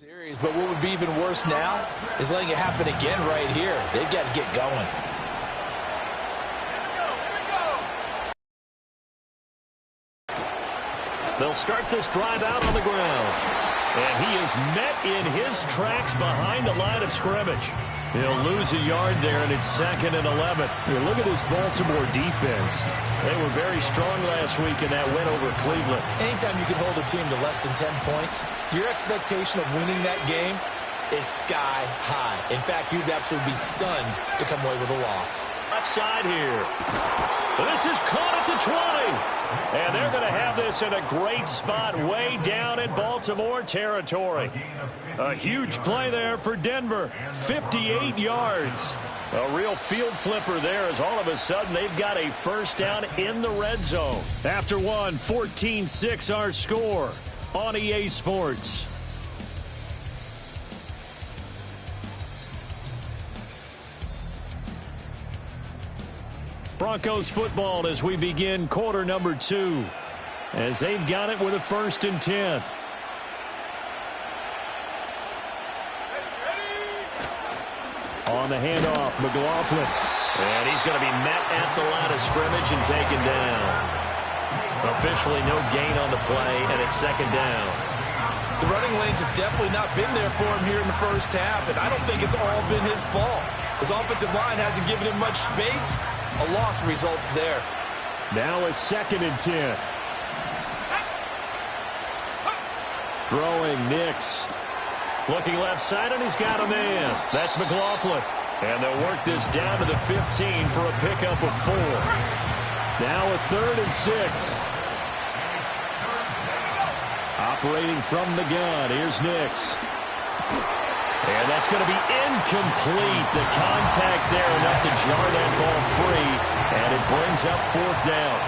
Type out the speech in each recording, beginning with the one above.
Series, but what would be even worse now is letting it happen again right here. They've got to get going. They'll start this drive out on the ground. And he is met in his tracks behind the line of scrimmage. He'll lose a yard there, and it's 2nd and 11. Here, look at this Baltimore defense. They were very strong last week in that win over Cleveland. Anytime you can hold a team to less than 10 points, your expectation of winning that game is sky high. In fact, you'd absolutely be stunned to come away with a loss. Left side here. This is caught at the 20. And they're going to have this in a great spot way down in Baltimore territory. A huge play there for Denver. 58 yards. A real field flipper there as all of a sudden they've got a first down in the red zone. After one, 14-6 our score on EA Sports. Broncos football as we begin quarter number 2. As they've got it with a 1st and 10. On the handoff, McLaughlin. And he's going to be met at the line of scrimmage and taken down. Officially no gain on the play, and it's 2nd down. The running lanes have definitely not been there for him here in the first half, and I don't think it's all been his fault. His offensive line hasn't given him much space. A loss results there. Now it's 2nd and 10. Throwing Nix. Looking left side, and he's got a man. That's McLaughlin. And they'll work this down to the 15 for a pickup of 4. Now a 3rd and 6. Operating from the gun. Here's Nix. And that's going to be incomplete. The contact there enough to jar that ball free. And it brings up 4th down.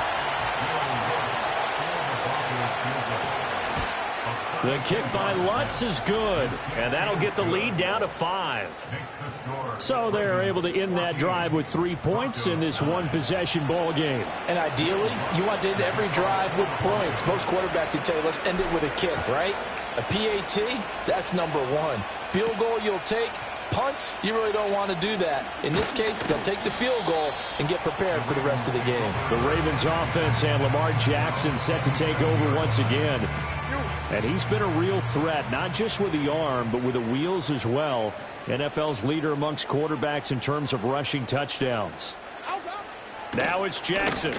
The kick by Lutz is good. And that'll get the lead down to 5. So they're able to end that drive with 3 points in this one-possession ball game. And ideally, you want to end every drive with points. Most quarterbacks would tell you, let's end it with a kick, right? A PAT, that's number 1. Field goal you'll take. Punts, you really don't want to do that. In this case, they'll take the field goal and get prepared for the rest of the game. The Ravens offense and Lamar Jackson set to take over once again. And he's been a real threat, not just with the arm, but with the wheels as well. NFL's leader amongst quarterbacks in terms of rushing touchdowns. Now it's Jackson.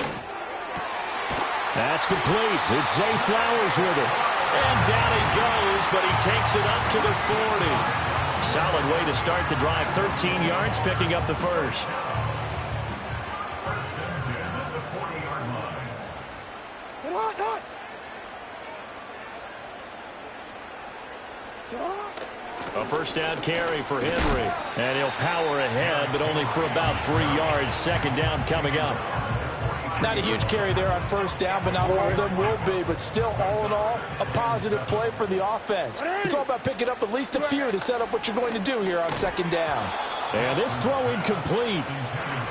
That's complete. It's Zay Flowers with it. And down he goes, but he takes it up to the 40. Solid way to start the drive. 13 yards, picking up the first. A first down carry for Henry. And he'll power ahead, but only for about 3 yards. 2nd down coming up. Not a huge carry there on first down, but not all of them will be. But still, all in all, a positive play for the offense. It's all about picking up at least a few to set up what you're going to do here on 2nd down. And this throw incomplete.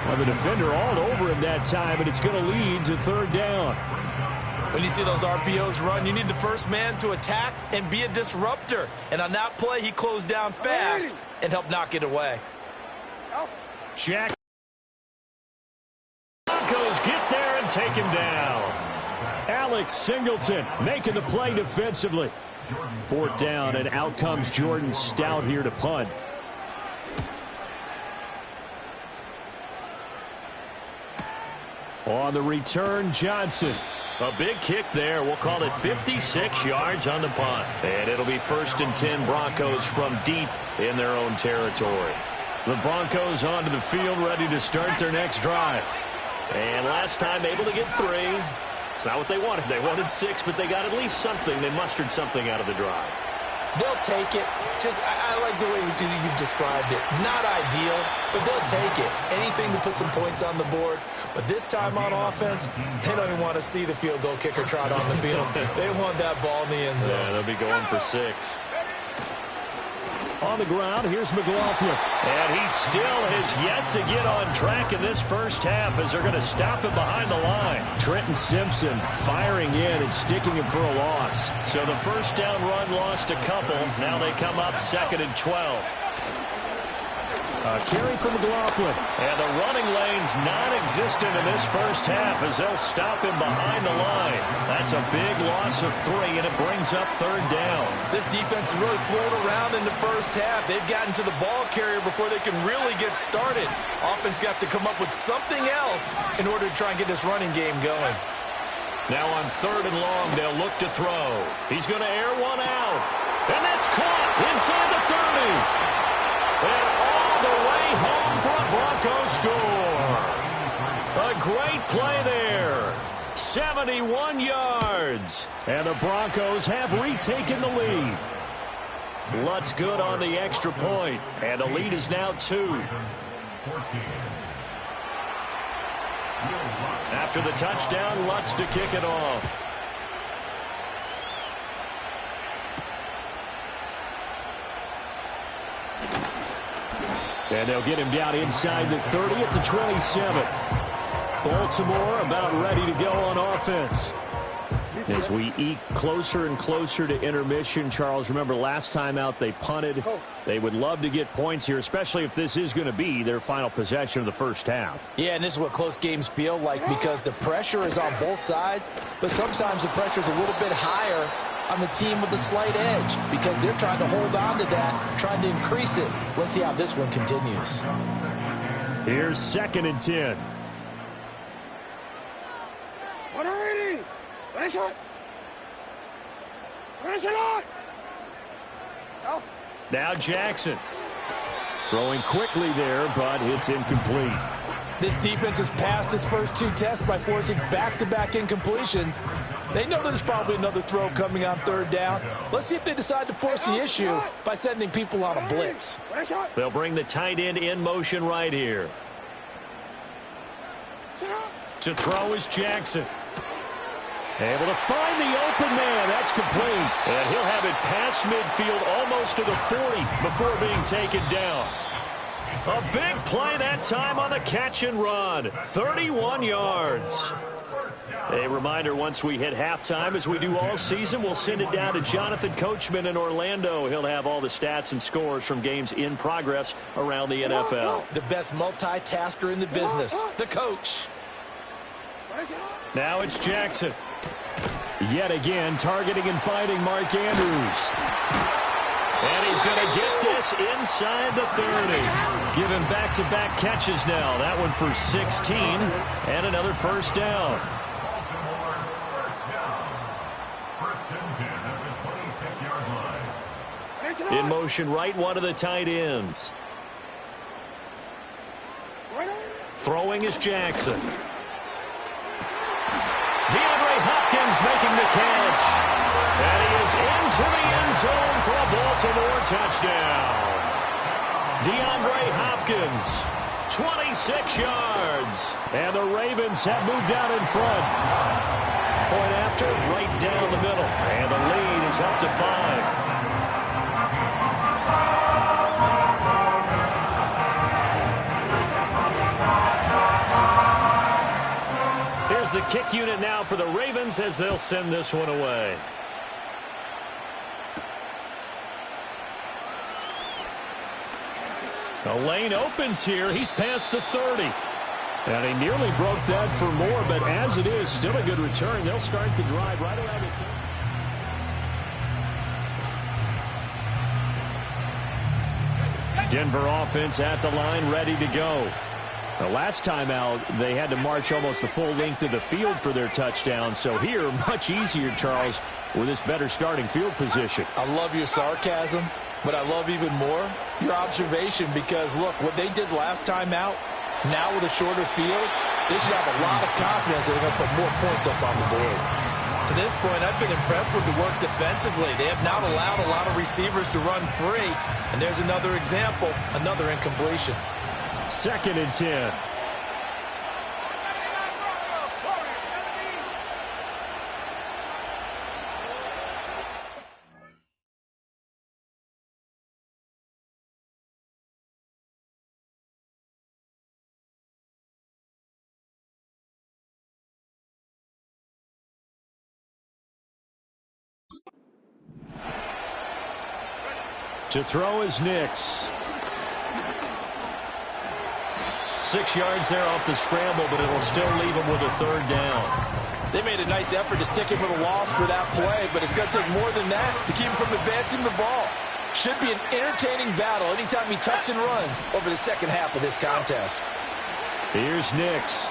Well, the defender all over him that time, and it's going to lead to 3rd down. When you see those RPOs run, you need the first man to attack and be a disruptor. And on that play, he closed down fast and helped knock it away. Jack. Broncos get there and take him down. Alex Singleton making the play defensively. 4th down, and out comes Jordan Stout here to punt. On the return, Johnson. A big kick there. We'll call it 56 yards on the punt. And it'll be 1st and 10 Broncos from deep in their own territory. The Broncos onto the field ready to start their next drive. And last time able to get 3. It's not what they wanted. They wanted 6, but they got at least something. They mustered something out of the drive. They'll take it. I like the way you've described it. Not ideal, but they'll take it. Anything to put some points on the board. But this time on offense, they don't even want to see the field goal kicker trot on the field. They want that ball in the end zone. Yeah, they'll be going for 6. On the ground, here's McLaughlin. And he still has yet to get on track in this first half as they're going to stop him behind the line. Trenton Simpson firing in and sticking him for a loss. So the first down run lost a couple. Now they come up 2nd and 12. A carry from McLaughlin. And the running lane's non-existent in this first half as they'll stop him behind the line. That's a big loss of 3, and it brings up 3rd down. This defense has really floated around in the first half. They've gotten to the ball carrier before they can really get started. Offense got to come up with something else in order to try and get this running game going. Now on 3rd and long, they'll look to throw. He's going to air one out. And that's caught inside the 30. And all the way home for a Broncos score. A great play there. 71 yards. And the Broncos have retaken the lead. Lutz good on the extra point. And the lead is now 2. After the touchdown, Lutz to kick it off. And they'll get him down inside the 30 at the 27. Baltimore about ready to go on offense. As we eke closer and closer to intermission, Charles, remember last time out they punted. They would love to get points here, especially if this is going to be their final possession of the first half. Yeah, and this is what close games feel like because the pressure is on both sides, but sometimes the pressure is a little bit higher on the team with the slight edge because they're trying to hold on to that, trying to increase it. Let's see how this one continues. Here's 2nd and 10. Now Jackson. Throwing quickly there, but it's incomplete. This defense has passed its first 2 tests by forcing back-to-back incompletions. They know there's probably another throw coming on 3rd down. Let's see if they decide to force the issue by sending people on a blitz. They'll bring the tight end in motion right here. To throw is Jackson. Able to find the open man. That's complete. And he'll have it past midfield almost to the 40 before being taken down. A big play that time on the catch and run. 31 yards. A reminder, once we hit halftime, as we do all season, we'll send it down to Jonathan Coachman in Orlando. He'll have all the stats and scores from games in progress around the NFL. The best multitasker in the business, the coach. Now it's Jackson. Yet again, targeting and finding Mark Andrews. And he's going to get this inside the 30. Give him back-to-back catches now. That one for 16 and another first down. In motion right, one of the tight ends. Throwing is Jackson. DeAndre Hopkins making the catch. And he is into the end zone for a Baltimore touchdown. DeAndre Hopkins, 26 yards. And the Ravens have moved out in front. Point after, right down the middle. And the lead is up to 5. Here's the kick unit now for the Ravens as they'll send this one away. The lane opens here. He's past the 30. And he nearly broke that for more, but as it is, still a good return. They'll start the drive right around the 30. Denver offense at the line, ready to go. The last time out, they had to march almost the full length of the field for their touchdown. So here, much easier, Charles, with this better starting field position. I love your sarcasm, but I love even more your observation because, look, what they did last time out, now with a shorter field, they should have a lot of confidence that they're going to put more points up on the board. To this point, I've been impressed with the work defensively. They have not allowed a lot of receivers to run free. And there's another example, another incompletion. 2nd and 10. To throw is Nix. 6 yards there off the scramble, but it'll still leave him with a third down. They made a nice effort to stick him with a loss for that play, but it's going to take more than that to keep him from advancing the ball. Should be an entertaining battle anytime he tucks and runs over the second half of this contest. Here's Nix.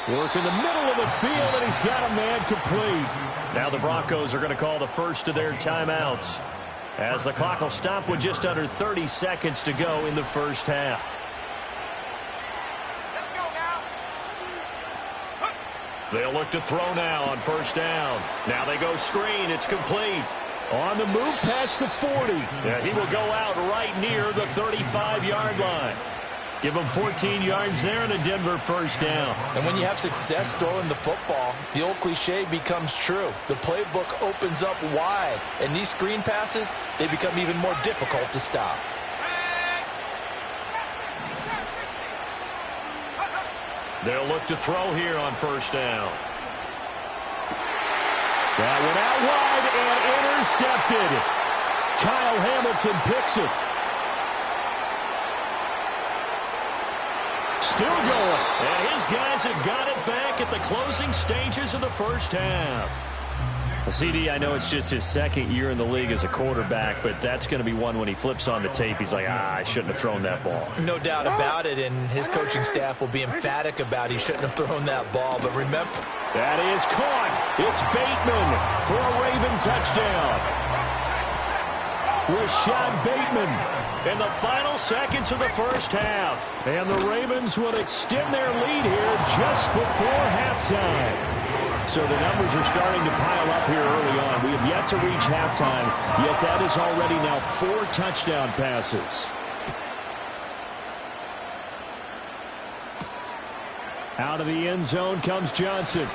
Work in the middle of the field, and he's got a man complete. Now the Broncos are going to call the first of their timeouts, as the clock will stop with just under 30 seconds to go in the first half. They'll look to throw now on first down. Now they go screen. It's complete. On the move past the 40. Yeah, he will go out right near the 35-yard line. Give him 14 yards there and a Denver first down. And when you have success throwing the football, the old cliche becomes true. The playbook opens up wide, and these screen passes, they become even more difficult to stop. They'll look to throw here on first down. That went out wide and intercepted. Kyle Hamilton picks it. Still going. And his guys have got it back at the closing stages of the first half. CD, I know it's just his second year in the league as a quarterback, but that's going to be one when he flips on the tape. He's like, I shouldn't have thrown that ball. No doubt about it, and his coaching staff will be emphatic about he shouldn't have thrown that ball. But remember, that is caught. It's Bateman for a Raven touchdown. Rashad Bateman in the final seconds of the first half. And the Ravens will extend their lead here just before halftime. So the numbers are starting to pile up here early on. We have yet to reach halftime, yet that is already now 4 touchdown passes. Out of the end zone comes Johnson.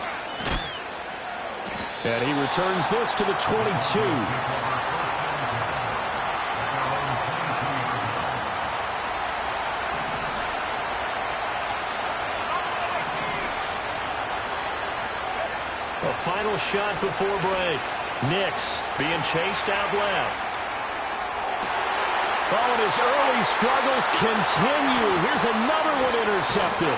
And he returns this to the 22. A final shot before break. Nix being chased out left. Oh, and his early struggles continue. Here's another one intercepted.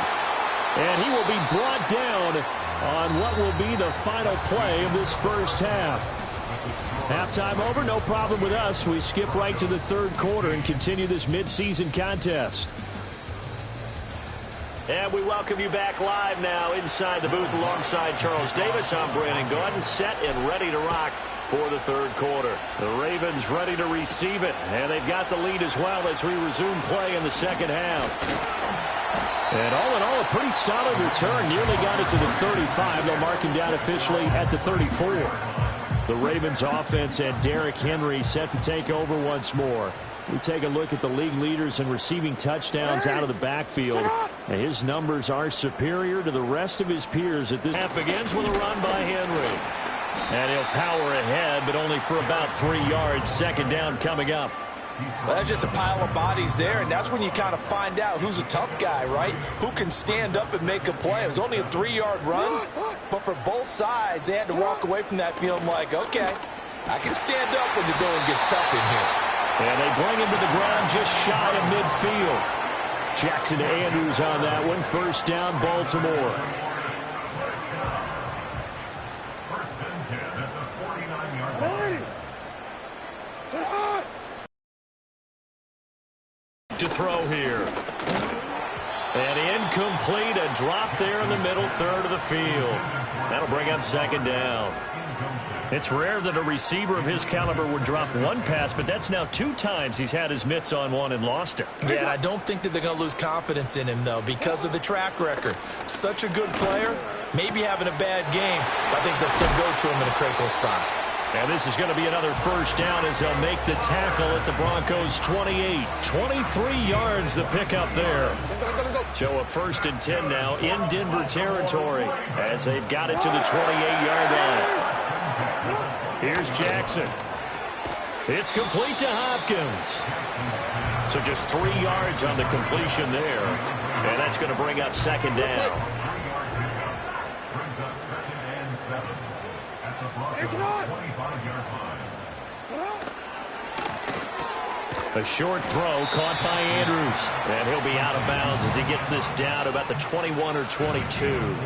And he will be brought down on what will be the final play of this first half. Halftime over, no problem with us. We skip right to the third quarter and continue this midseason contest. And we welcome you back live now inside the booth alongside Charles Davis. I'm Brandon Gaudin, set and ready to rock for the third quarter. The Ravens ready to receive it, and they've got the lead as well as we resume play in the second half. And all in all, a pretty solid return. Nearly got it to the 35. They'll mark him down officially at the 34. The Ravens offense and Derrick Henry set to take over once more. We take a look at the league leaders in receiving touchdowns out of the backfield. And his numbers are superior to the rest of his peers at this. Half begins with a run by Henry. And he'll power ahead, but only for about 3 yards. Second down coming up. Well, that's just a pile of bodies there, and that's when you kind of find out who's a tough guy, right? Who can stand up and make a play. It was only a 3-yard run, but for both sides, they had to walk away from that feeling like, okay, I can stand up when the going gets tough in here. And they bring him to the ground just shy of midfield. Jackson Andrews on that one. First down, Baltimore. To throw here. And incomplete. A drop there in the middle third of the field. That'll bring up second down. It's rare that a receiver of his caliber would drop one pass, but that's now 2 times he's had his mitts on one and lost it. Yeah, and I don't think that they're going to lose confidence in him, though, because of the track record. Such a good player, maybe having a bad game, but I think they'll still go to him in a critical spot. And this is going to be another first down as they'll make the tackle at the Broncos' 28. 23 yards the pickup there. So a 1st and 10 now in Denver territory as they've got it to the 28-yard line. Here's Jackson. It's complete to Hopkins. So just 3 yards on the completion there. And that's going to bring up second down. A short throw caught by Andrews. And he'll be out of bounds as he gets this down about the 21 or 22.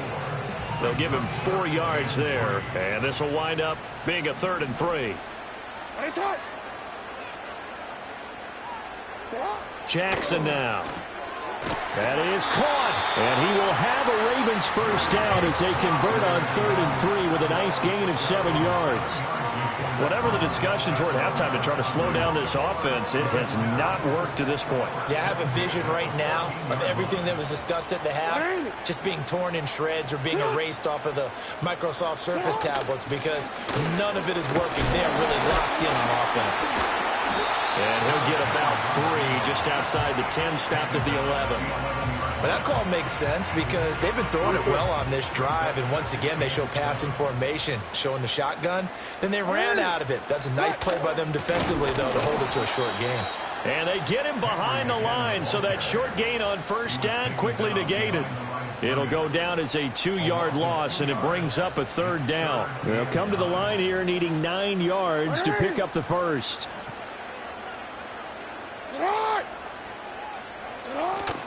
They'll give him 4 yards there. And this will wind up being a 3rd and 3. Jackson now. That is caught. And he will have a Ravens first down as they convert on 3rd and 3 with a nice gain of 7 yards. Whatever the discussions were at halftime to try to slow down this offense, it has not worked to this point. Yeah, I have a vision right now of everything that was discussed at the half just being torn in shreds or being erased off of the Microsoft Surface tablets because none of it is working. They are really locked in on offense. And he'll get about 3 just outside the 10, stopped at the 11. But that call makes sense because they've been throwing it well on this drive, and once again they show passing formation, showing the shotgun. Then they ran out of it. That's a nice play by them defensively, though, to hold it to a short gain. And they get him behind the line, so that short gain on first down quickly negated. It'll go down as a 2-yard loss, and it brings up a 3rd down. They'll come to the line here needing 9 yards to pick up the first.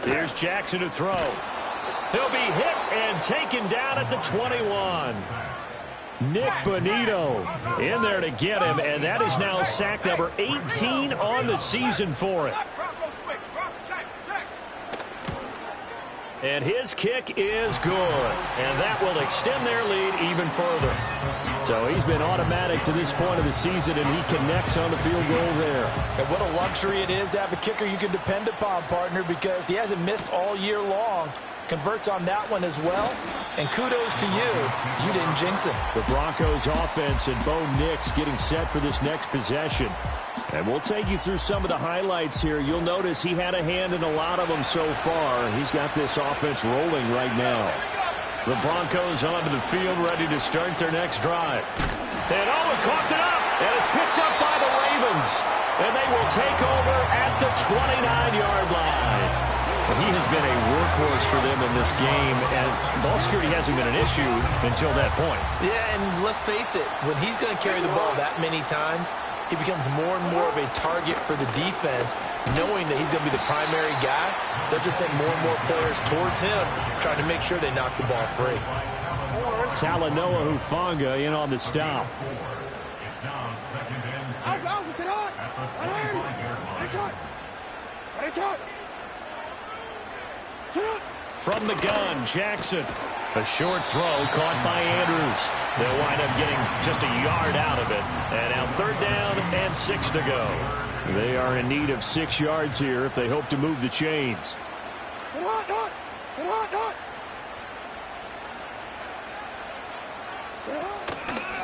Here's Jackson to throw. He'll be hit and taken down at the 21. Nick Bonito in there to get him, and that is now sack number 18 on the season for it. And his kick is good. And that will extend their lead even further. So he's been automatic to this point of the season, and he connects on the field goal there. And what a luxury it is to have a kicker you can depend upon, partner, because he hasn't missed all year long. Converts on that one as well. And kudos to you. You didn't jinx him. The Broncos offense and Bo Nix getting set for this next possession. And we'll take you through some of the highlights here. You'll notice he had a hand in a lot of them so far. He's got this offense rolling right now. The Broncos onto the field, ready to start their next drive. And Owen coughed it up, and it's picked up by the Ravens. And they will take over at the 29-yard line. He has been a workhorse for them in this game, and ball security hasn't been an issue until that point. Yeah, and let's face it, when he's going to carry the ball that many times, he becomes more and more of a target for the defense, knowing that he's going to be the primary guy. They'll just send more and more players towards him, trying to make sure they knock the ball free. Talanoa Hufanga in on the stop. From the gun, Jackson. A short throw caught by Andrews. They'll wind up getting just a yard out of it. And now 3rd down and 6 to go. They are in need of 6 yards here if they hope to move the chains.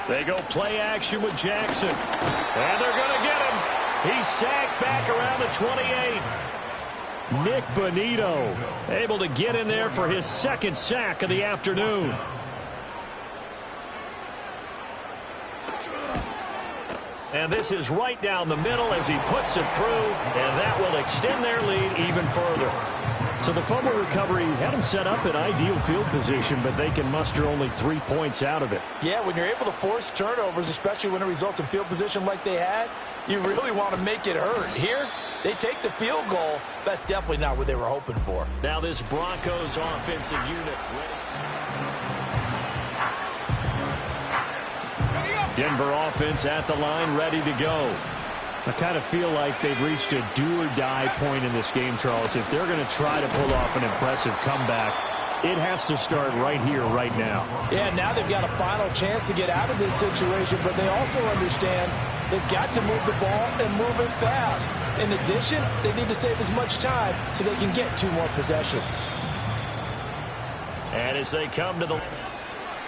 They go play action with Jackson. And they're going to get him. He's sacked back around the 28. Nick Bonito able to get in there for his 2nd sack of the afternoon. And this is right down the middle as he puts it through, and that will extend their lead even further. So the fumble recovery had them set up in ideal field position, but they can muster only 3 points out of it. Yeah, when you're able to force turnovers, especially when it results in field position like they had, you really want to make it hurt. Here, they take the field goal. That's definitely not what they were hoping for. Now this Broncos offensive unit Denver offense at the line, ready to go. I kind of feel like they've reached a do-or-die point in this game, Charles. If they're going to try to pull off an impressive comeback, it has to start right here, right now. Yeah, now they've got a final chance to get out of this situation, but they also understand they've got to move the ball and move it fast. In addition, they need to save as much time so they can get 2 more possessions. And as they come to the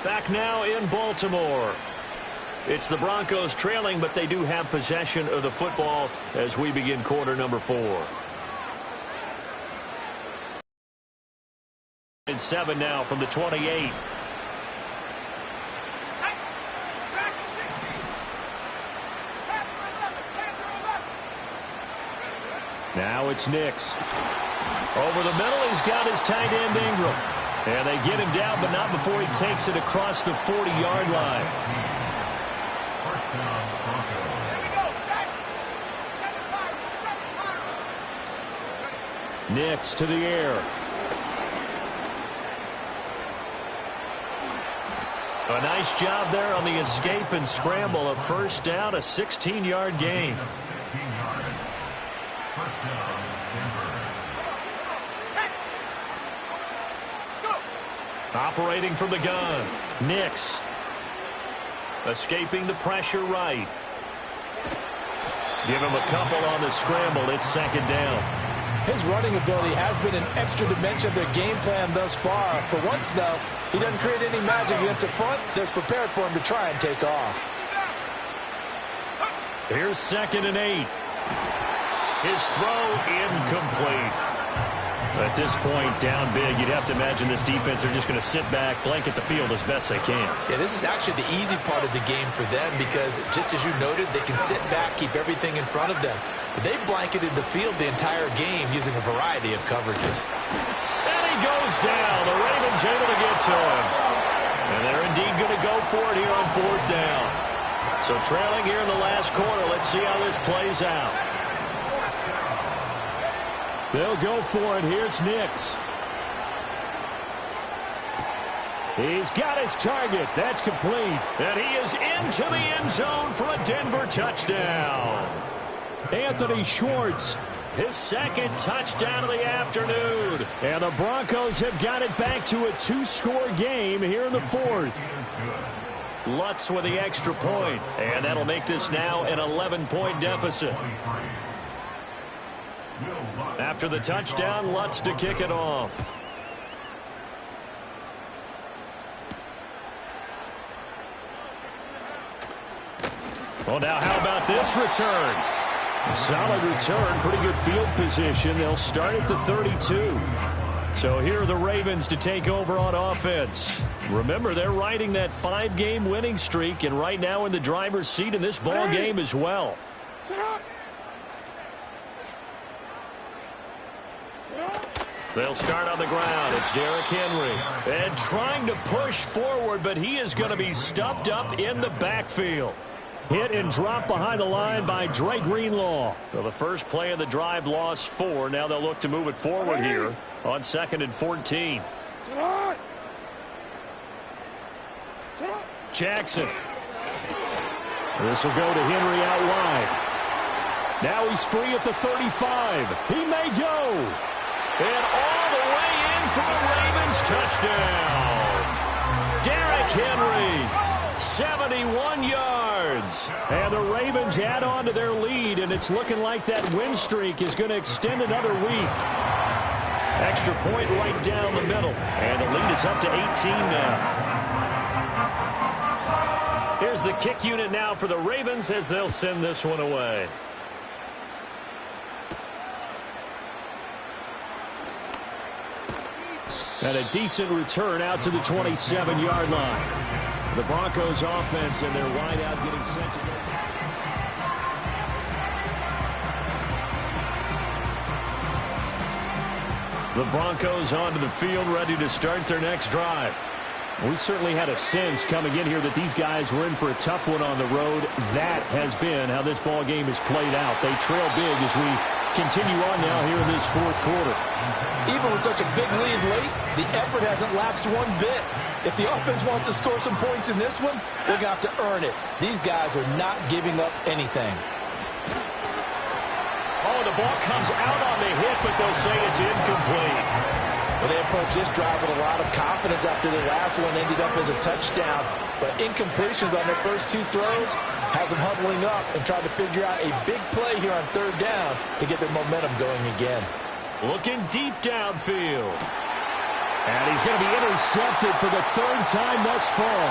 back now in Baltimore. It's the Broncos trailing, but they do have possession of the football as we begin quarter number 4. And 7 now from the 28. Now it's Nix. Over the middle, he's got his tight end Ingram. And they get him down, but not before he takes it across the 40-yard line. Nix to the air. A nice job there on the escape and scramble. A first down, a 16-yard gain. Operating from the gun, Nix. Escaping the pressure right. Give him a couple on the scramble. It's second down. His running ability has been an extra dimension of their game plan thus far. For once, though, he doesn't create any magic against the front that's prepared for him to try and take off. Here's 2nd and 8. His throw incomplete. At this point, down big, you'd have to imagine this defense are just going to sit back, blanket the field as best they can. Yeah, this is actually the easy part of the game for them because, just as you noted, they can sit back, keep everything in front of them. But they've blanketed the field the entire game using a variety of coverages. And he goes down. The Ravens able to get to him. And they're indeed going to go for it here on 4th down. So trailing here in the last quarter, let's see how this plays out. They'll go for it. Here's Nix. He's got his target. That's complete. And he is into the end zone for a Denver touchdown. Anthony Schwartz, his 2nd touchdown of the afternoon. And the Broncos have got it back to a 2-score game here in the 4th. Lutz with the extra point. And that'll make this now an 11-point deficit. After the touchdown, Lutz to kick it off. Well, now how about this return? Solid return, pretty good field position. They'll start at the 32. So here are the Ravens to take over on offense. Remember, they're riding that 5-game winning streak, and right now in the driver's seat in this ball game as well. They'll start on the ground. It's Derrick Henry. And trying to push forward, but he is going to be stuffed up in the backfield. Hit and drop behind the line by Dre Greenlaw. So the first play of the drive lost 4. Now they'll look to move it forward here on 2nd and 14. Jackson. This will go to Henry out wide. Now he's free at the 35. He may go. And all the way in for the Ravens touchdown. Derrick Henry, 71 yards. And the Ravens add on to their lead, and it's looking like that win streak is going to extend another week. Extra point right down the middle. And the lead is up to 18 now. Here's the kick unit now for the Ravens as they'll send this one away. And a decent return out to the 27-yard line. The Broncos offense and their wideout getting set to go. The Broncos onto the field ready to start their next drive. We certainly had a sense coming in here that these guys were in for a tough one on the road. That has been how this ball game has played out. They trail big as we continue on now here in this 4th quarter. Even with such a big lead late, the effort hasn't lapsed one bit. If the offense wants to score some points in this one, they're going to have to earn it. These guys are not giving up anything. Oh, the ball comes out on the hit, but they'll say it's incomplete. Well, they approached this drive with a lot of confidence after the last one ended up as a touchdown. But incompletions on their first 2 throws has them huddling up and trying to figure out a big play here on 3rd down to get their momentum going again. Looking deep downfield. And he's going to be intercepted for the 3rd time thus far.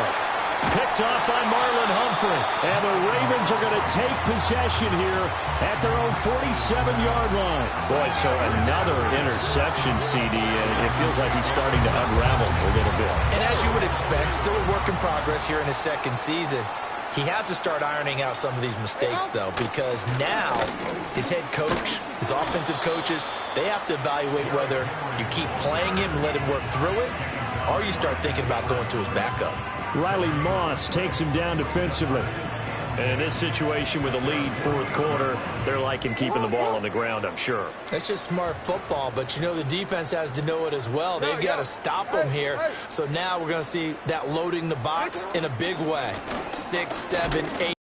Picked off by Marlon Humphrey. And the Ravens are going to take possession here at their own 47-yard line. Boy, so another interception, CD, and it feels like he's starting to unravel a little bit. And as you would expect, still a work in progress here in his 2nd season. He has to start ironing out some of these mistakes, though, because now his head coach, his offensive coaches, they have to evaluate whether you keep playing him and let him work through it, or you start thinking about going to his backup. Riley Moss takes him down defensively. And in this situation with a lead fourth quarter, they're liking keeping the ball on the ground, I'm sure. That's just smart football, but you know the defense has to know it as well. They've got to stop them here. So now we're going to see that loading the box in a big way. 6, 7, 8.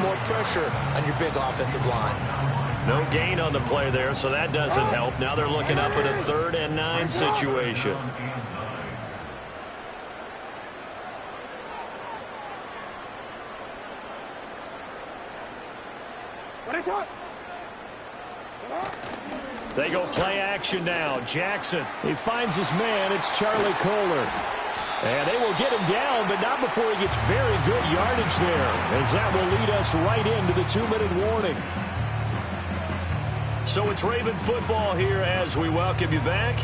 More pressure on your big offensive line. No gain on the play there, so that doesn't help. Now they're looking up at a 3rd and 9 situation. They go play action now. Jackson. He finds his man. It's Charlie Kolar. And they will get him down, but not before he gets very good yardage there, as that will lead us right into the 2-minute warning. So it's Raven football here as we welcome you back.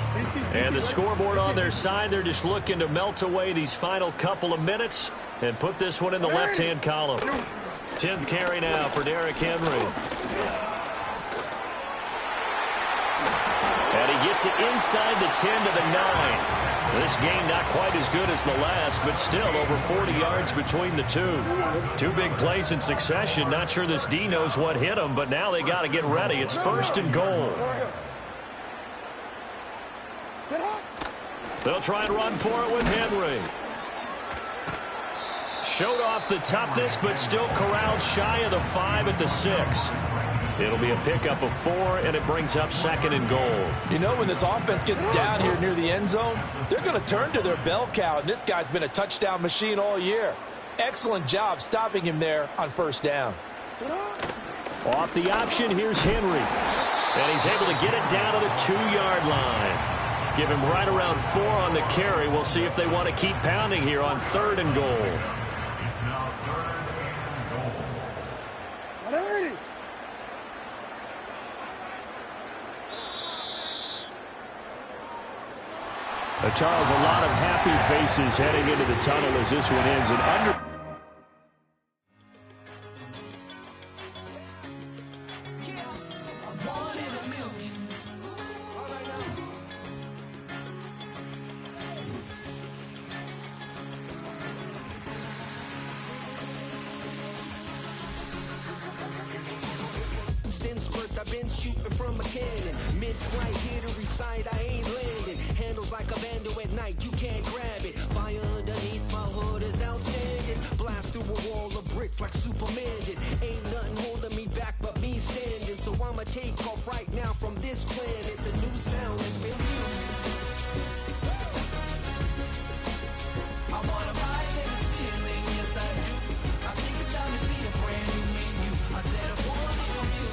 And the scoreboard on their side, they're just looking to melt away these final couple of minutes and put this one in the left-hand column. 10th carry now for Derrick Henry. And he gets it inside the 10 to the 9. This game not quite as good as the last, but still over 40 yards between the two. 2 big plays in succession. Not sure this D knows what hit him, but now they got to get ready. It's 1st and goal. They'll try and run for it with Henry. Showed off the toughness, but still corralled shy of the 5 at the 6. It'll be a pickup of 4, and it brings up 2nd and goal. You know, when this offense gets down here near the end zone, they're going to turn to their bell cow, and this guy's been a touchdown machine all year. Excellent job stopping him there on 1st down. Off the option, here's Henry. And he's able to get it down to the 2-yard line. Give him right around 4 on the carry. We'll see if they want to keep pounding here on 3rd and goal. Charles, a lot of happy faces heading into the tunnel as this one ends. And under. Since birth, I've been shooting from a cannon. Mid-flight, here to recite, I ain't landing. Handles like a vandal at night, you can't grab it. Fire underneath my hood is outstanding. Blast through a wall of bricks like Superman did. Ain't nothing holding me back but me standing. So I'ma take off right now from this planet. The new sound has been muted. I wanna rise in the ceiling, yes I do. I think it's time to see a brand new menu. I said I want it on you.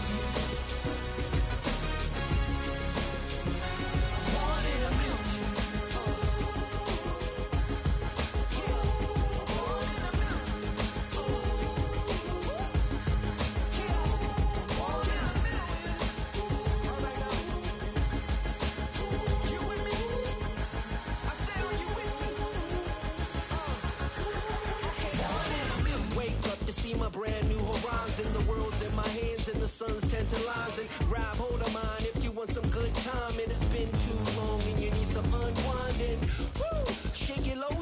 Brand new horizon, the world's in my hands and the sun's tantalizing. Grab hold of mine if you want some good time, and it's been too long and you need some unwinding. Woo! Shake it low,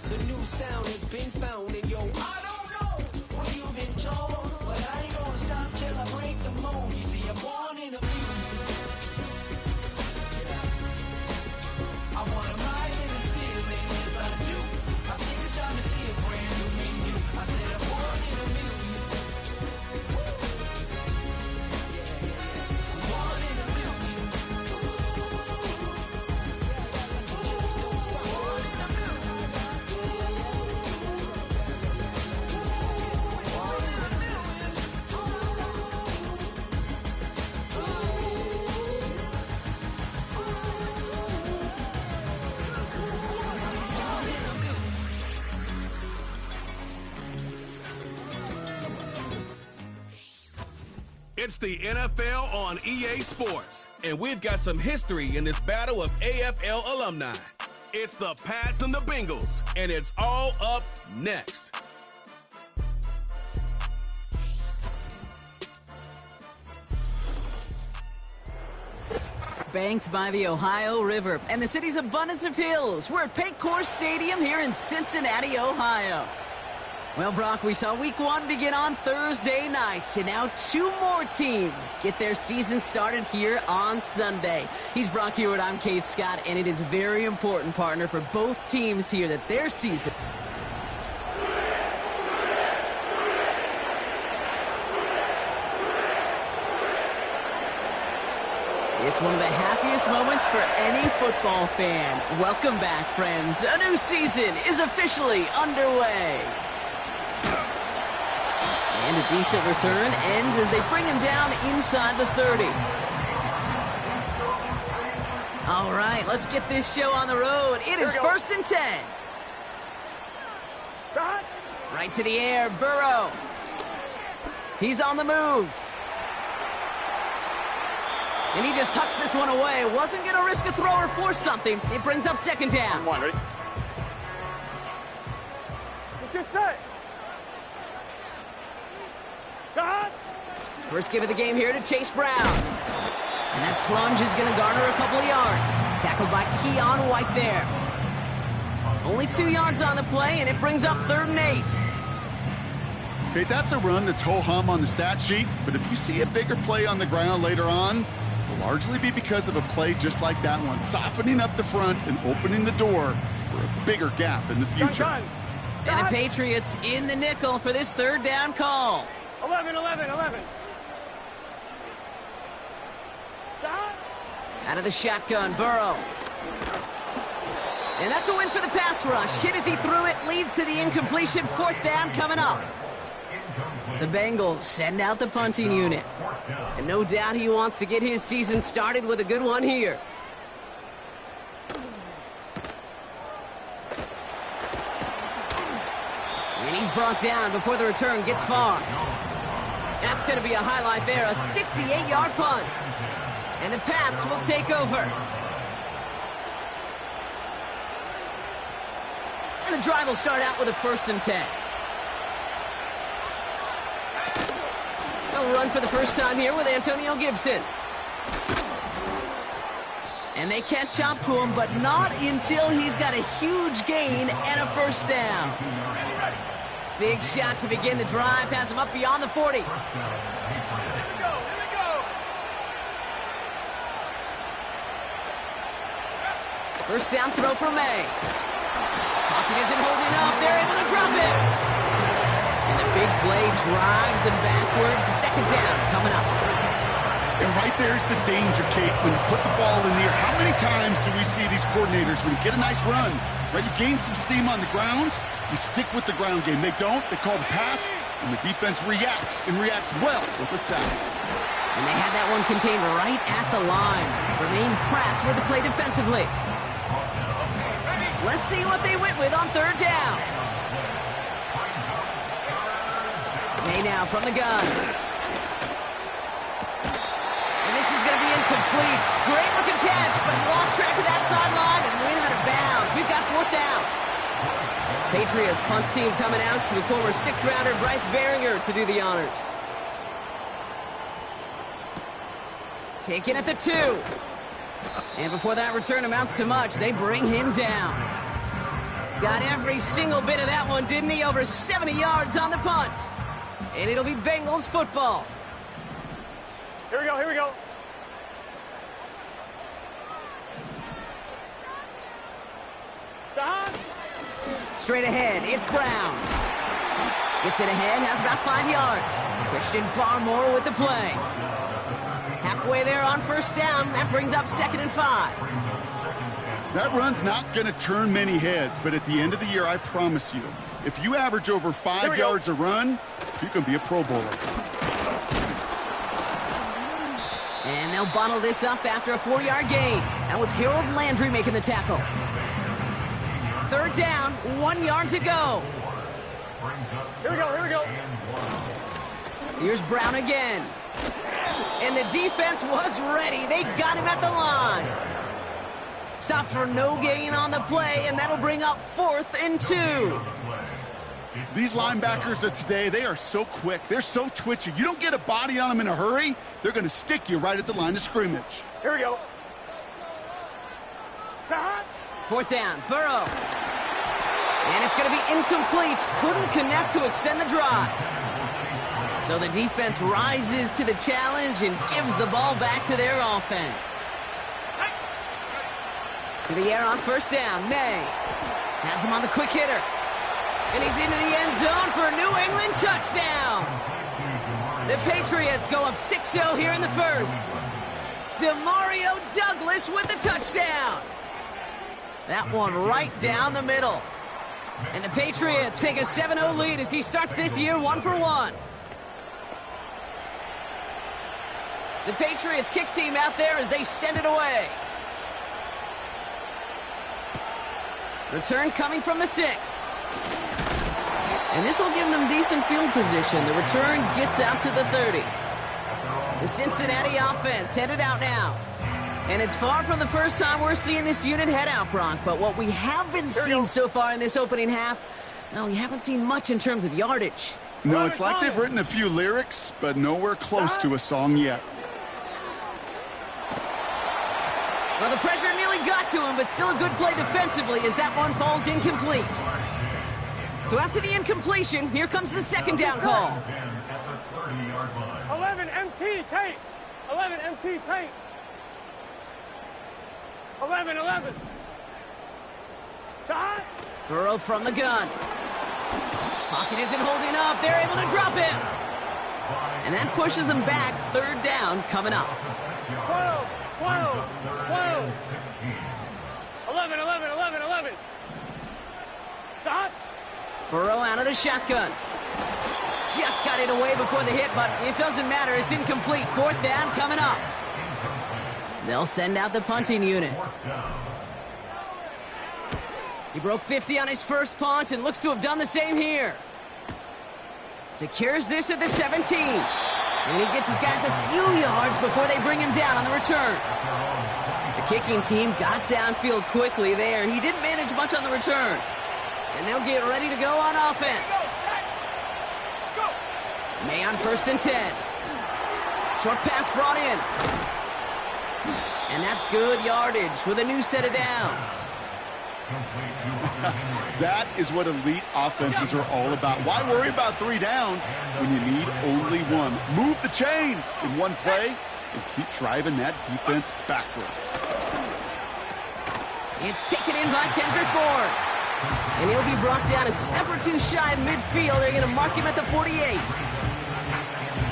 the new sound has been found, and yo, I don't know what you've been told, but I ain't gonna stop till I break the mold. You see, I'm born in a music. I wanna rise in the ceiling, yes I do. I think it's time to see a brand new menu. I said I'm born in a music. It's the NFL on EA Sports, and we've got some history in this battle of AFL alumni. It's the Pats and the Bengals, and it's all up next. Banked by the Ohio River and the city's abundance of hills. We're at Paycor Stadium here in Cincinnati, Ohio. Well, Brock, we saw week 1 begin on Thursday night, and now 2 more teams get their season started here on Sunday. He's Brock Hewitt, I'm Kate Scott, and it is very important, partner, for both teams here that their season... It's one of the happiest moments for any football fan. Welcome back, friends. A new season is officially underway. And a decent return ends as they bring him down inside the 30. All right, let's get this show on the road. It is 1st and 10. Right to the air, Burrow. He's on the move. And he just hucks this one away. Wasn't going to risk a throw or force something. It brings up 2nd down. Come on, ready? Let's get set. First give of the game here to Chase Brown. And that plunge is going to garner a couple of yards. Tackled by Keon White there. Only 2 yards on the play, and it brings up 3rd and 8. Okay, that's a run that's ho-hum on the stat sheet, but if you see a bigger play on the ground later on, it'll largely be because of a play just like that one, softening up the front and opening the door for a bigger gap in the future. And the Patriots in the nickel for this 3rd down call. 11. Out of the shotgun, Burrow. And that's a win for the pass rush. Hit as he threw it, leads to the incompletion. 4th down coming up. The Bengals send out the punting unit. And no doubt he wants to get his season started with a good one here. And he's brought down before the return gets far. That's going to be a highlight there, a 68-yard punt. And the Pats will take over. And the drive will start out with a 1st and 10. They'll run for the first time here with Antonio Gibson. And they catch up to him, but not until he's got a huge gain and a 1st down. Big shot to begin the drive, has him up beyond the 40. Here we go. First down throw for May. Pocket isn't holding up. They're able to drop it. And the big play drives them backwards. 2nd down coming up. And right there's the danger, Kate, when you put the ball in the air. How many times do we see these coordinators, when you get a nice run, right, you gain some steam on the ground, you stick with the ground game. They don't, they call the pass, and the defense reacts, and reacts well with a sack. And they had that one contained right at the line. Jermaine Pratt with the play defensively. Let's see what they went with on 3rd down. May now from the gun. And this is going to be incomplete. Great looking catch, but he lost track of that sideline and went out of bounds. We've got 4th down. Patriots punt team coming out to the former 6th-rounder Bryce Baringer to do the honors. Taken at the 2. And before that return amounts to much, they bring him down. Got every single bit of that one, didn't he? Over 70 yards on the punt. And it'll be Bengals football. Here we go. Straight ahead, it's Brown. Gets it ahead, has about 5 yards. Christian Barmore with the play. Halfway there on 1st down, that brings up 2nd and 5. That run's not going to turn many heads, but at the end of the year, I promise you, if you average over 5 yards a run, you can be a Pro Bowler. And they'll bottle this up after a 4-yard gain. That was Harold Landry making the tackle. 3rd down, 1 yard to go. Here we go. Here's Brown again. And the defense was ready. They got him at the line. Stopped for no gain on the play, and that'll bring up 4th and 2. These linebackers of today, they are so quick. They're so twitchy. You don't get a body on them in a hurry, they're going to stick you right at the line of scrimmage. Here we go. 4th down, Burrow. And it's going to be incomplete. Couldn't connect to extend the drive. So the defense rises to the challenge and gives the ball back to their offense. To the air on first down. May has him on the quick hitter. And he's into the end zone for a New England touchdown. The Patriots go up 6-0 here in the first. Demario Douglas with the touchdown. That one right down the middle. And the Patriots take a 7-0 lead as he starts this year 1-for-1. The Patriots kick team out there as they send it away. Return coming from the 6. And this will give them decent field position. The return gets out to the 30. The Cincinnati offense headed out now. And it's far from the first time we're seeing this unit head out, Brock. But what we haven't seen so far in this opening half, well, we haven't seen much in terms of yardage. No, it's like they've written a few lyrics, but nowhere close to a song yet. Well, the pressure nearly got to him, but still a good play defensively as that one falls incomplete. So after the incompletion, here comes the second down call. 11 MT tape. 11 MT tape. 11. Shot. Burrow from the gun. Pocket isn't holding up. They're able to drop him. And that pushes them back. Third down coming up. 12. 11. Shot. Burrow out of the shotgun. Just got it away before the hit, but it doesn't matter. It's incomplete. Fourth down coming up. They'll send out the punting unit. He broke 50 on his first punt and looks to have done the same here. Secures this at the 17. And he gets his guys a few yards before they bring him down on the return. The kicking team got downfield quickly there. He didn't manage much on the return. And they'll get ready to go on offense. May on first and 10. Short pass brought in. And that's good yardage with a new set of downs. That is what elite offenses are all about. Why worry about 3 downs when you need only one? Move the chains in one play and keep driving that defense backwards. It's taken in by Kendrick Bourne. And he'll be brought down a step or two shy of midfield. They're going to mark him at the 48.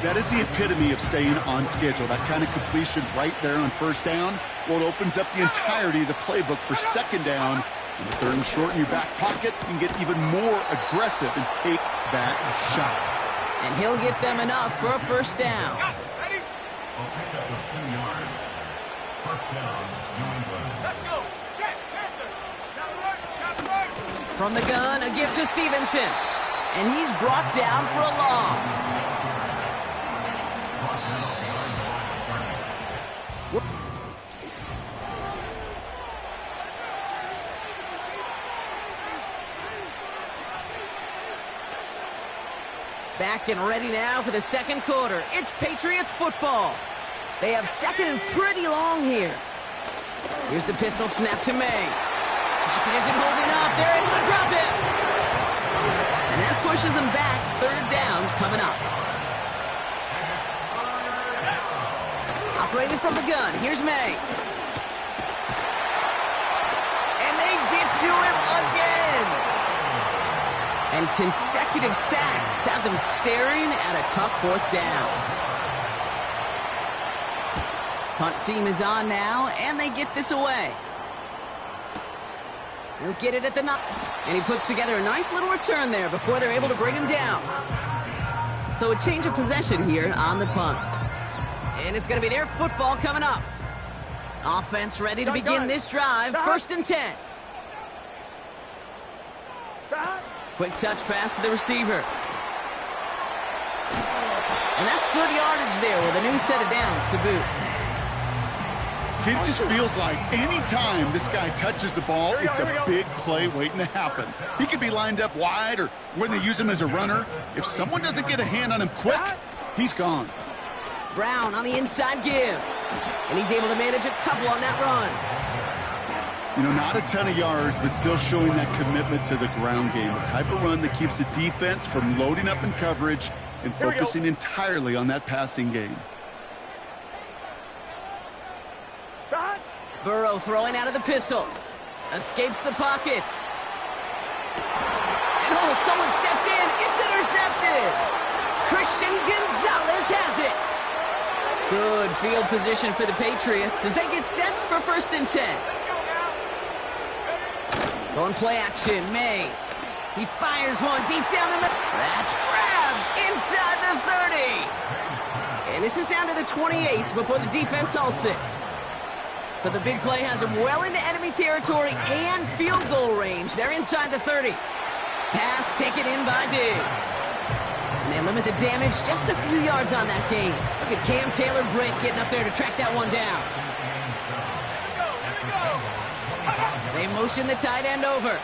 That is the epitome of staying on schedule. That kind of completion right there on first down. Well, it opens up the entirety of the playbook for second down. In the third and short in your back pocket, you can get even more aggressive and take that shot. And he'll get them enough for a first down. From the gun, a gift to Stevenson. And he's brought down for a loss. Back and ready now for the second quarter. It's Patriots football. They have second and pretty long here. Here's the pistol snap to May. Pocket isn't holding up. They're able to drop it. And that pushes them back. Third down coming up. Operating from the gun. Here's May. And they get to him again. And consecutive sacks have them staring at a tough fourth down. Punt team is on now, and they get this away. He'll get it at the 9. And he puts together a nice little return there before they're able to bring him down. So a change of possession here on the punt. And it's going to be their football coming up. Offense ready to begin this drive. First and 10. Quick touch pass to the receiver. And that's good yardage there with a new set of downs to boot. It just feels like any time this guy touches the ball, it's a big play waiting to happen. He could be lined up wide or when they use him as a runner. If someone doesn't get a hand on him quick, he's gone. Brown on the inside give. And he's able to manage a couple on that run. You know, not a ton of yards, but still showing that commitment to the ground game. The type of run that keeps the defense from loading up in coverage and focusing entirely on that passing game. Burrow throwing out of the pistol. Escapes the pocket. And oh, someone stepped in. It's intercepted. Christian Gonzalez has it. Good field position for the Patriots as they get set for 1st and 10. Going play action, May. He fires one deep down the middle. That's grabbed inside the 30. And this is down to the 28 before the defense halts it. So the big play has him well into enemy territory and field goal range. They're inside the 30. Pass taken in by Diggs. And they limit the damage just a few yards on that game. Look at Cam Taylor-Britt getting up there to track that one down. They motion the tight end over.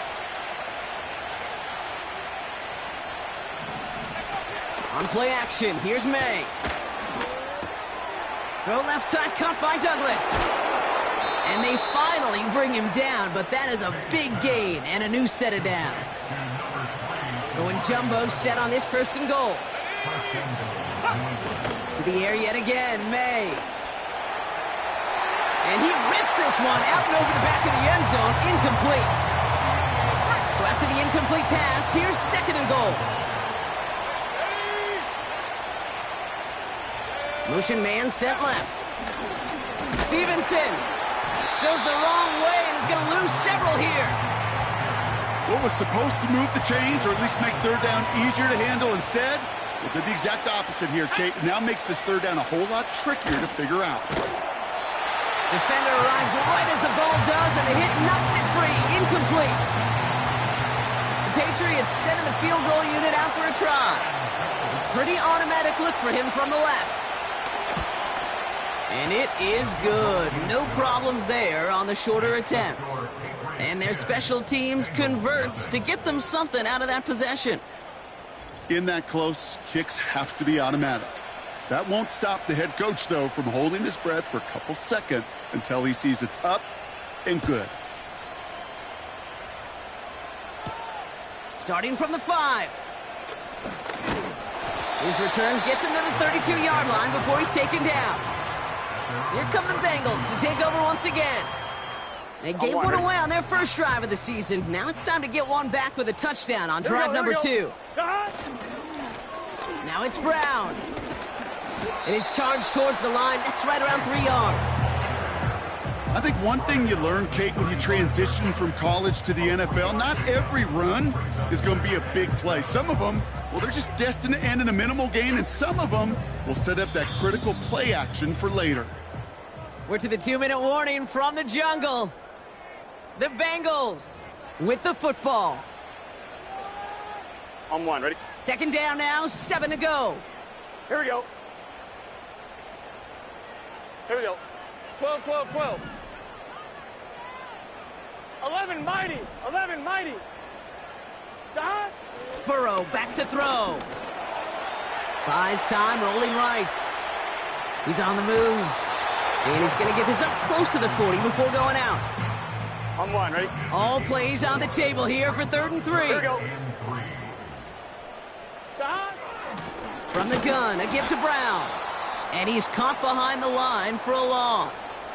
On play action, here's May. Throw left side, caught by Douglas. And they finally bring him down, but that is a big gain and a new set of downs. Going jumbo set on this 1st and goal. To the air yet again, May. And he rips this one out and over the back of the end zone, incomplete. So after the incomplete pass, here's 2nd and goal. Motion man sent left. Stevenson goes the wrong way and is going to lose several here. What was supposed to move the chains or at least make 3rd down easier to handle instead? It did the exact opposite here, Kate. Now makes this 3rd down a whole lot trickier to figure out. Defender arrives right as the ball does, and the hit knocks it free. Incomplete. The Patriots sending the field goal unit out for a try. A pretty automatic look for him from the left. And it is good. No problems there on the shorter attempt. And their special teams converts to get them something out of that possession. In that close, kicks have to be automatic. That won't stop the head coach, though, from holding his breath for a couple seconds until he sees it's up and good. Starting from the 5. His return gets him to the 32-yard line before he's taken down. Here come the Bengals to take over once again. They gave one away on their first drive of the season. Now it's time to get one back with a touchdown on drive number 2. Now it's Brown. And he's charged towards the line. That's right around 3 yards. I think one thing you learn, Kate, when you transition from college to the NFL, not every run is going to be a big play. Some of them, well, they're just destined to end in a minimal gain, and some of them will set up that critical play action for later. We're to the 2-minute warning from the jungle. The Bengals with the football. On 1, ready? 2nd down now, 7 to go. Here we go. Here we go. 12, 12, 12. 11, mighty. 11, mighty. Dot. Burrow back to throw. Buys time, rolling right. He's on the move. And he's going to get this up close to the 40 before going out. On 1, ready? All plays on the table here for 3rd and 3. Here we go. Dot. From the gun, a give to Brown. And he's caught behind the line for a loss.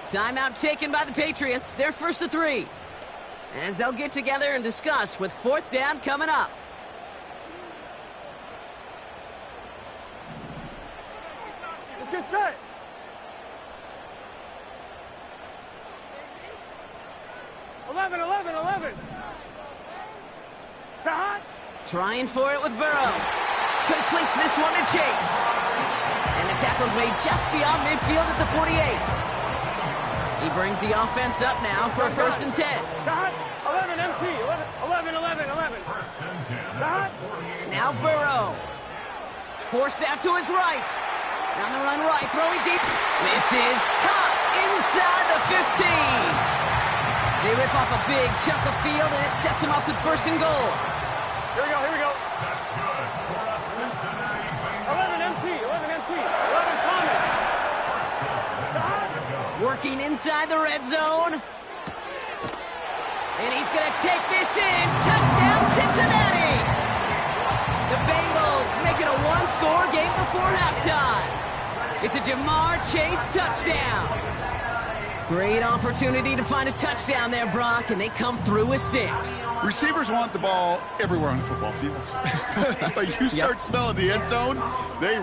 Timeout taken by the Patriots. They're 1st to 3. As they'll get together and discuss with 4th down coming up. Let's get set. Eleven, 11. Dot. Trying for it with Burrow. Completes this one to Chase. And the tackle's made just beyond midfield at the 48. He brings the offense up now for a 1st and 10. Dot. 11 MT. 11. Dot. Now Burrow. Forced out to his right. On the run right, throwing deep. This is caught inside the 15. They rip off a big chunk of field, and it sets him up with 1st and goal. Here we go. 11 MT. 11 Thomas. Working inside the red zone. And he's going to take this in. Touchdown, Cincinnati! The Bengals make it a one-score game before halftime. It's a Jamar Chase touchdown. Great opportunity to find a touchdown there, Brock, and they come through with 6. Receivers want the ball everywhere on the football field. But you start smelling the end zone, they...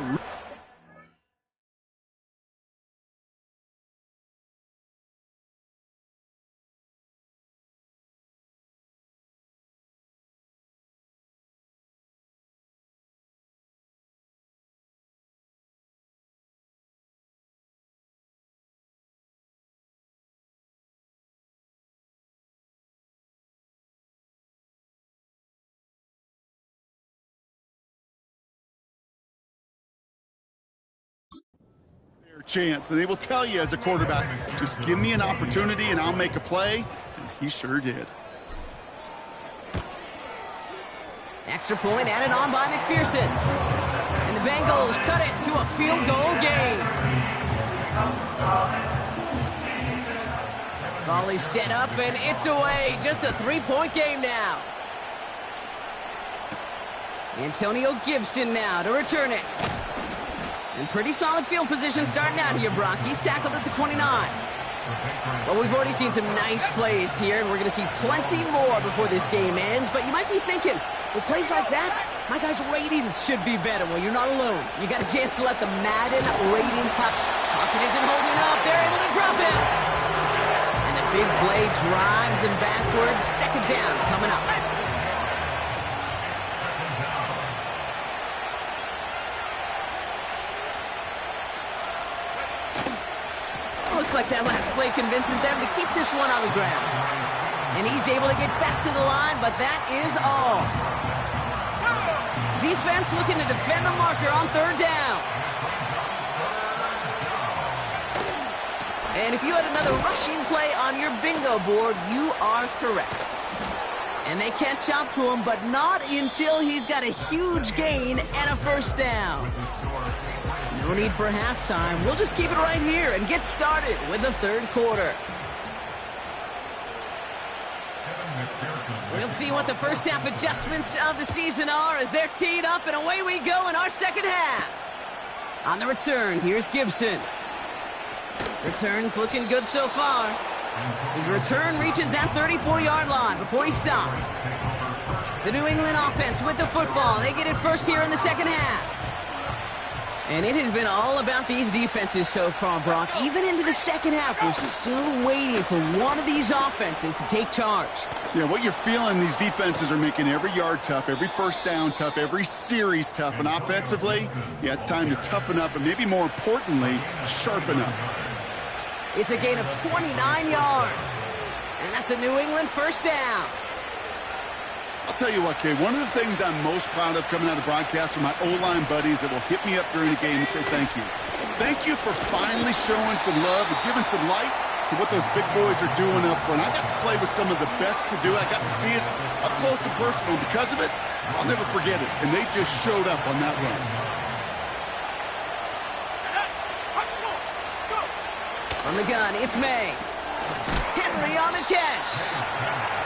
chance, and they will tell you as a quarterback, just give me an opportunity and I'll make a play, and he sure did. Extra point added on by McPherson. And the Bengals cut it to a field goal game. Volley set up, and it's away. Just a 3-point game now. Antonio Gibson now to return it. And pretty solid field position starting out here, Brock. He's tackled at the 29. Well, we've already seen some nice plays here, and we're going to see plenty more before this game ends. But you might be thinking, with plays like that, my guys' ratings should be better. Well, you're not alone. You got a chance to let the Madden ratings hop. Pocket isn't holding up. They're able to drop it. And the big play drives them backwards. Second down coming up. Looks like that last play convinces them to keep this one on the ground. And he's able to get back to the line, but that is all. Defense looking to defend the marker on third down. And if you had another rushing play on your bingo board, you are correct. And they catch up to him, but not until he's got a huge gain and a first down. No need for halftime. We'll just keep it right here and get started with the third quarter. We'll see what the first half adjustments of the season are as they're teed up, and away we go in our second half. On the return, here's Gibson. Return's looking good so far. His return reaches that 34-yard line before he stopped. The New England offense with the football. They get it first here in the second half. And it has been all about these defenses so far, Brock. Even into the second half, we're still waiting for one of these offenses to take charge. Yeah, what you're feeling, these defenses are making every yard tough, every first down tough, every series tough. And offensively, yeah, it's time to toughen up and maybe more importantly, sharpen up. It's a gain of 29 yards. And that's a New England first down. I'll tell you what, Kay, one of the things I'm most proud of coming out of broadcast are my O-line buddies that will hit me up during the game and say thank you. Thank you for finally showing some love and giving some light to what those big boys are doing up front. I got to play with some of the best to do it. I got to see it up close and personal. Because of it, I'll never forget it. And they just showed up on that run. On the gun, it's May. Henry on the catch.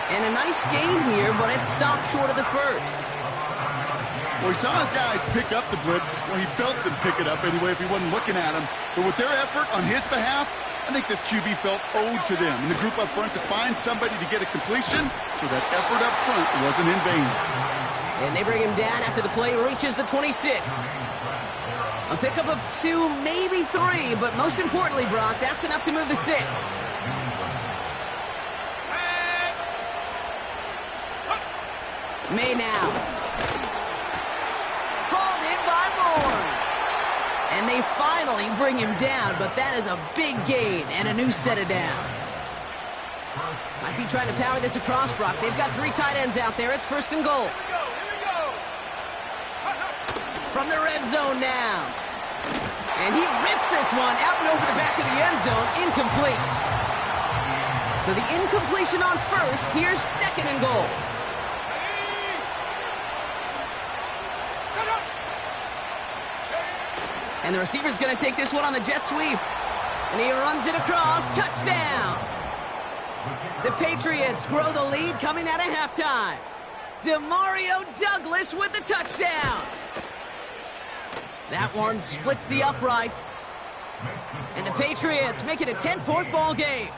And a nice game here, but it stopped short of the first. Well, he saw his guys pick up the blitz. Well, he felt them pick it up anyway if he wasn't looking at him. But with their effort on his behalf, I think this QB felt owed to them and the group up front to find somebody to get a completion, so that effort up front wasn't in vain. And they bring him down after the play reaches the 26. A pickup of 2, maybe 3, but most importantly, Brock, that's enough to move the sticks. May now. Hauled in by Moore. And they finally bring him down, but that is a big gain and a new set of downs. Might be trying to power this across, Brock. They've got 3 tight ends out there. It's first and goal. From the red zone now. And he rips this one out and over the back of the end zone. Incomplete. So the incompletion on first. Here's second and goal. And the receiver's going to take this one on the jet sweep. And he runs it across. Touchdown. The Patriots grow the lead coming out of halftime. Demario Douglas with the touchdown. That one splits the uprights. And the Patriots make it a 10-point ball game.